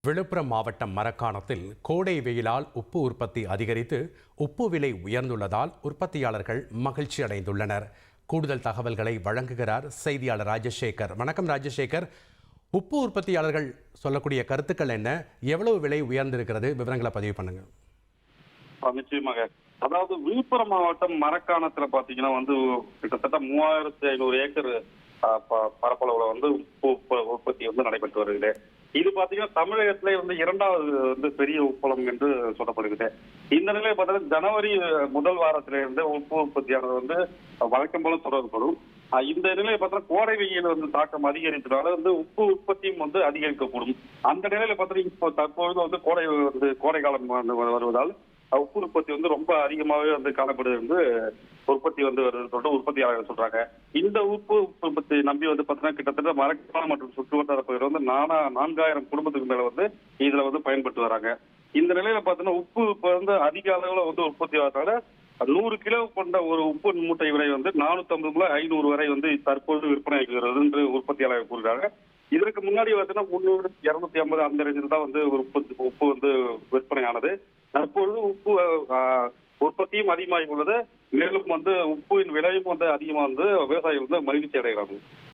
விழுப்புரம் மாவட்டம் மரக்காணத்தில் கோடை வெயிலால் உப்பு உற்பத்தி அதிகரித்து உப்பு விலை உயர்ந்துள்ளதால் உற்பத்தியாளர்கள் மகிழ்ச்சி அடைந்துள்ளனர். கூடுதல் தகவல்களை வழங்குகிறார் செய்தியாளர் ராஜசேகர். வணக்கம் ராஜசேகர். உப்பு உற்பத்தியாளர்கள் சொல்லக்கூடிய கருத்துக்கள் என்ன? எவ்வளவு விலை உயர்ந்திருக்கிறது? விவரங்களை பதிவு பண்ணுங்க. நிச்சயமாக. அதாவது விழுப்புரம் மாவட்டம் மரக்காணத்துல பாத்தீங்கன்னா கிட்டத்தட்ட 3500 ஏக்கர் பரப்பளவுல உப்பு உற்பத்தி நடைபெற்று வருகிறது. இது பாத்தீங்கன்னா தமிழகத்திலே இரண்டாவது பெரிய உப்பளம் என்று சொல்லப்படுகிறது. இந்த நிலையை பார்த்தீங்கன்னா ஜனவரி முதல் வாரத்திலிருந்து உப்பு உற்பத்தியானது வழக்கம் போல தொடரப்படும். இந்த நிலையை பார்த்தா கோடை வெயில் தாக்கம் அதிகரித்ததால உப்பு உற்பத்தியும் அதிகரிக்கக்கூடும். அந்த நிலையில பார்த்தீங்கன்னா இப்போ தற்பொழுது கோடை காலம் வருவதால் உப்பு உற்பத்தி ரொம்ப அதிகமாகவே காணப்படுது என்று உற்பத்தி வருது சொல்லிட்டு உற்பத்தியாளர்கள் சொல்றாங்க. இந்த உப்பு உற்பத்தி நம்பி பாத்தீங்கன்னா கிட்டத்தட்ட மரக்காணம் மற்றும் சுற்றுவட்டார பகுதியில் 4000 குடும்பத்துக்கு மேல இதுல பயன்பட்டு வராங்க. இந்த நிலையில பாத்தீங்கன்னா உப்பு இப்ப அதிக அளவுல உற்பத்தி ஆகிறதால 100 கிலோ கொண்ட ஒரு உப்பு மூட்டை விலை 450 முதல் 500 வரை தற்போது விற்பனை ஆகிறது என்று உற்பத்தியாளர்கள் கூறுகிறாங்க. இதற்கு முன்னாடி பாத்தீங்கன்னா 300, 250 அந்த ரேஞ்சில் தான் ஒரு உப்பு விற்பனை ஆனது. தற்பொழுது உப்பு உற்பத்தியும் அதிகமாகி உள்ளது. மேலும் உப்பின் விலையும் அதிகமா விவசாயிகள் மகிழ்ச்சி அடைகிறாங்க.